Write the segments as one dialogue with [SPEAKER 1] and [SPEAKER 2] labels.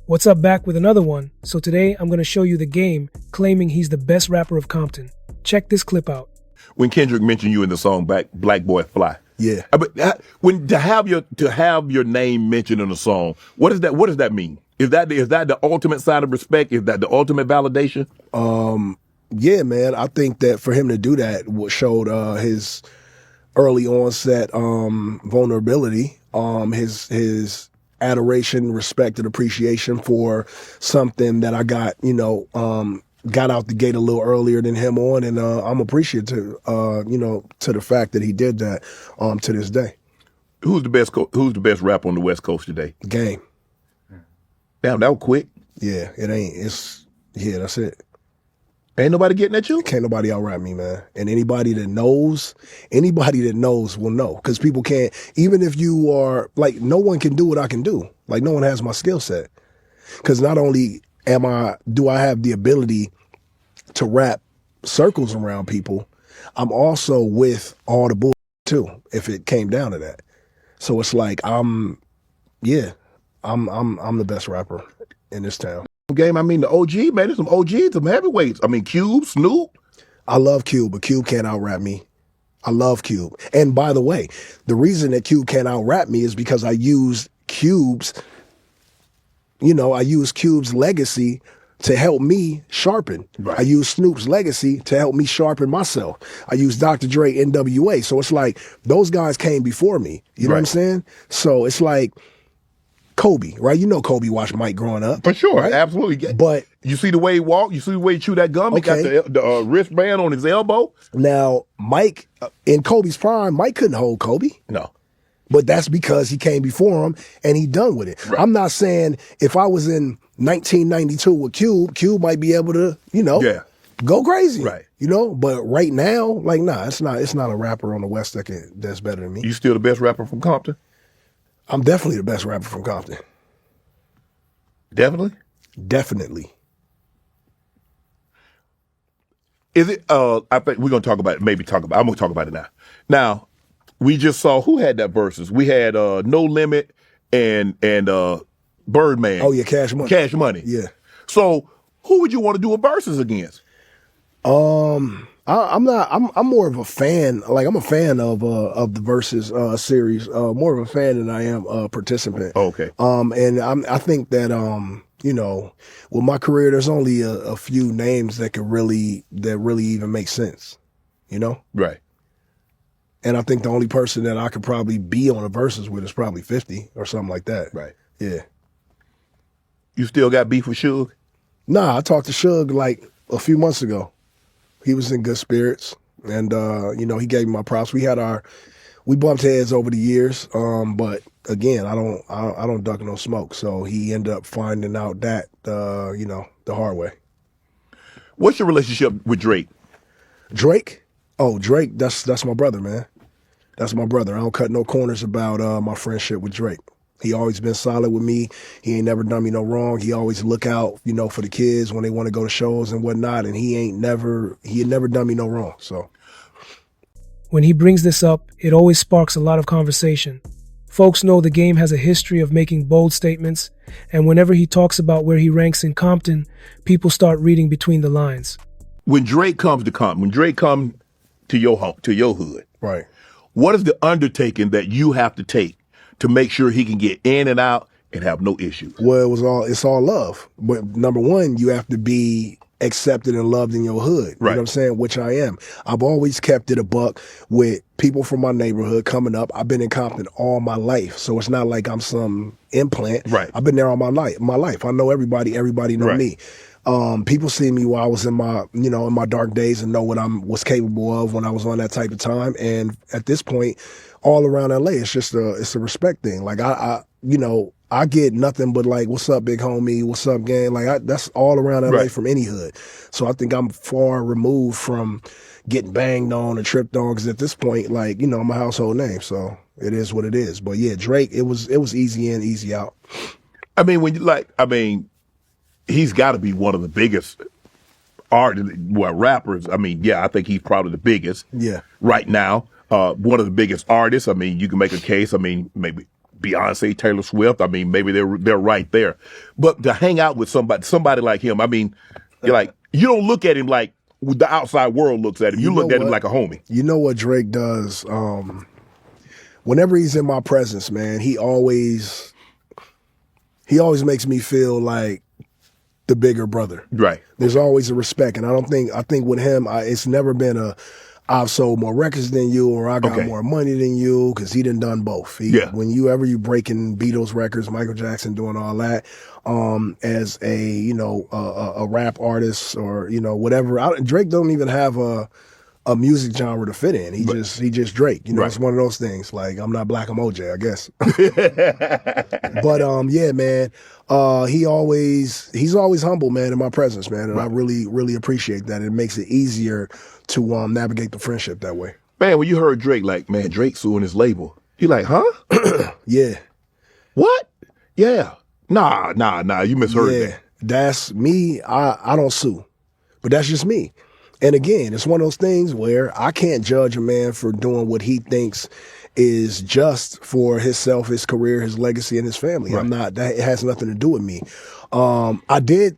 [SPEAKER 1] What's up, back with another one. So today I'm going to show you the game claiming he's the best rapper of Compton. Check this clip out.
[SPEAKER 2] When Kendrick mentioned you in the song Black Boy Fly.
[SPEAKER 3] Yeah.
[SPEAKER 2] But when to have your name mentioned in a song, what does that mean? Is that the ultimate sign of respect? Is that the ultimate validation?
[SPEAKER 3] Yeah, man. I think that for him to do that showed his early onset vulnerability, his adoration, respect, and appreciation for something that I got, got out the gate a little earlier than him on, and I'm appreciative, to the fact that he did that to this day.
[SPEAKER 2] Who's the best rapper on the West Coast today?
[SPEAKER 3] Game.
[SPEAKER 2] Damn, that was quick.
[SPEAKER 3] Yeah, that's it.
[SPEAKER 2] Ain't nobody getting at you?
[SPEAKER 3] Can't nobody out-rap me, man. And anybody that knows will know. Because people can't, even if you are, like, no one can do what I can do. Like, no one has my skill set. Because not only do I have the ability to wrap circles around people, I'm also with all the bull too, if it came down to that. So it's like, I'm the best rapper in this town.
[SPEAKER 2] Game, I mean the OG, man, there's some OGs, some heavyweights. I mean Cube, Snoop.
[SPEAKER 3] I love Cube, but Cube can't out-rap me. I love Cube. And by the way, the reason that Cube can't out-rap me is because I used Cube's legacy to help me sharpen.
[SPEAKER 2] Right.
[SPEAKER 3] I used Snoop's legacy to help me sharpen myself. I used Dr. Dre, NWA. So it's like those guys came before me. You know what I'm saying? So it's like Kobe, right? You know Kobe watched Mike growing up.
[SPEAKER 2] For sure,
[SPEAKER 3] right?
[SPEAKER 2] absolutely.
[SPEAKER 3] But
[SPEAKER 2] you see the way he walked, you see the way he chewed that gum,
[SPEAKER 3] okay.
[SPEAKER 2] He got the wristband on his elbow.
[SPEAKER 3] Now, Mike, in Kobe's prime, Mike couldn't hold Kobe.
[SPEAKER 2] No.
[SPEAKER 3] But that's because he came before him and he done with it. Right. I'm not saying if I was in 1992 with Cube might be able to, go crazy.
[SPEAKER 2] Right.
[SPEAKER 3] But right now, like, nah, it's not a rapper on the West that's better than me.
[SPEAKER 2] You still the best rapper from Compton?
[SPEAKER 3] I'm definitely the best rapper from Compton.
[SPEAKER 2] Definitely?
[SPEAKER 3] Definitely.
[SPEAKER 2] Is it, I think we're going to talk about it, I'm going to talk about it now. Now, we just saw who had that versus. We had No Limit and Birdman.
[SPEAKER 3] Oh yeah, Cash Money.
[SPEAKER 2] Cash Money.
[SPEAKER 3] Yeah.
[SPEAKER 2] So who would you want to do a versus against?
[SPEAKER 3] I'm more of a fan. Like, I'm a fan of the Versus series. More of a fan than I am a participant.
[SPEAKER 2] Okay.
[SPEAKER 3] And I think that with my career, there's only a few names that really even make sense.
[SPEAKER 2] Right.
[SPEAKER 3] And I think the only person that I could probably be on a Versus with is probably 50 or something like that.
[SPEAKER 2] Right.
[SPEAKER 3] Yeah.
[SPEAKER 2] You still got beef with Suge?
[SPEAKER 3] Nah, I talked to Suge like a few months ago. He was in good spirits, and he gave me my props. We bumped heads over the years, but again, I don't duck no smoke. So he ended up finding out that the hard way.
[SPEAKER 2] What's your relationship with Drake?
[SPEAKER 3] Drake? Oh, Drake, that's my brother, man. That's my brother. I don't cut no corners about my friendship with Drake. He always been solid with me. He ain't never done me no wrong. He always look out, for the kids when they want to go to shows and whatnot. And he had never done me no wrong. So
[SPEAKER 1] When he brings this up, it always sparks a lot of conversation. Folks know the game has a history of making bold statements, and whenever he talks about where he ranks in Compton, people start reading between the lines.
[SPEAKER 2] When Drake comes to Compton, when Drake comes to your home, to your hood,
[SPEAKER 3] right,
[SPEAKER 2] what is the undertaking that you have to take to make sure he can get in and out and have no issues?
[SPEAKER 3] Well, it's all love. But number one, you have to be accepted and loved in your hood.
[SPEAKER 2] Right.
[SPEAKER 3] You know what I'm saying? Which I am. I've always kept it a buck with people from my neighborhood coming up. I've been in Compton all my life. So it's not like I'm some implant.
[SPEAKER 2] Right.
[SPEAKER 3] I've been there all my life. I know everybody know
[SPEAKER 2] right.
[SPEAKER 3] me. People see me while I was in my, in my dark days and know what I was capable of when I was on that type of time. And at this point, all around LA, it's a respect thing. Like I get nothing but like, what's up, big homie? What's up, gang? Like that's all around LA
[SPEAKER 2] right.
[SPEAKER 3] from any hood. So I think I'm far removed from getting banged on or tripped on. Cause at this point, like, I'm a household name. So it is what it is. But yeah, Drake, it was easy in, easy out.
[SPEAKER 2] I mean, he's got to be one of the biggest rappers. I mean, yeah, I think he's probably the biggest.
[SPEAKER 3] Yeah.
[SPEAKER 2] Right now, one of the biggest artists. I mean, you can make a case. I mean, maybe Beyonce, Taylor Swift. I mean, maybe they're right there. But to hang out with somebody like him, I mean, you're like, you don't look at him like the outside world looks at him. You look at him like a homie.
[SPEAKER 3] You know what Drake does? Whenever he's in my presence, man, he always makes me feel like the bigger brother.
[SPEAKER 2] Right.
[SPEAKER 3] There's always a respect. And I think with him, it's never been I've sold more records than you or I got more money than you, because he done both. When you breaking Beatles records, Michael Jackson doing all that, as a rap artist or, whatever. Drake don't even have a music genre to fit in. He just Drake. It's one of those things. Like, I'm not Black, I'm OJ, I guess. But yeah, man. He's always humble, man, in my presence, man. And I really, really appreciate that. It makes it easier to navigate the friendship that way.
[SPEAKER 2] Man, when you heard Drake, like, man, Drake suing his label, you like, huh?
[SPEAKER 3] Yeah.
[SPEAKER 2] What? Yeah. Nah, you misheard that.
[SPEAKER 3] That's me. I don't sue. But that's just me. And again, it's one of those things where I can't judge a man for doing what he thinks is just for himself, his career, his legacy, and his family. Right. That has nothing to do with me. I did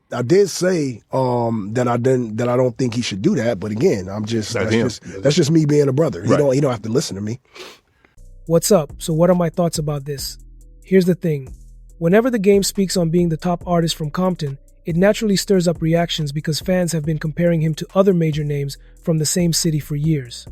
[SPEAKER 3] say that I don't think he should do that, but again, that's just me being a brother. Right. He don't have to listen to me.
[SPEAKER 1] What's up? So what are my thoughts about this? Here's the thing. Whenever the game speaks on being the top artist from Compton, it naturally stirs up reactions because fans have been comparing him to other major names from the same city for years.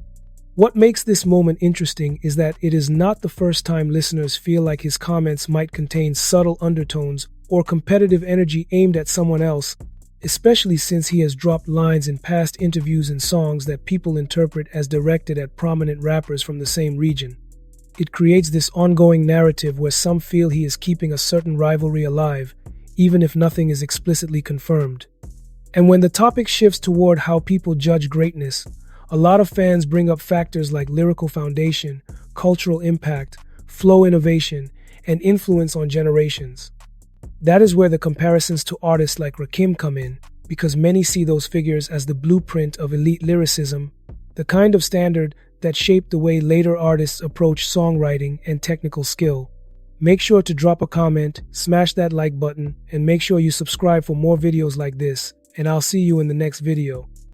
[SPEAKER 1] What makes this moment interesting is that it is not the first time listeners feel like his comments might contain subtle undertones or competitive energy aimed at someone else, especially since he has dropped lines in past interviews and songs that people interpret as directed at prominent rappers from the same region. It creates this ongoing narrative where some feel he is keeping a certain rivalry alive, even if nothing is explicitly confirmed. And when the topic shifts toward how people judge greatness, a lot of fans bring up factors like lyrical foundation, cultural impact, flow innovation, and influence on generations. That is where the comparisons to artists like Rakim come in, because many see those figures as the blueprint of elite lyricism, the kind of standard that shaped the way later artists approach songwriting and technical skill. Make sure to drop a comment, smash that like button, and make sure you subscribe for more videos like this, and I'll see you in the next video.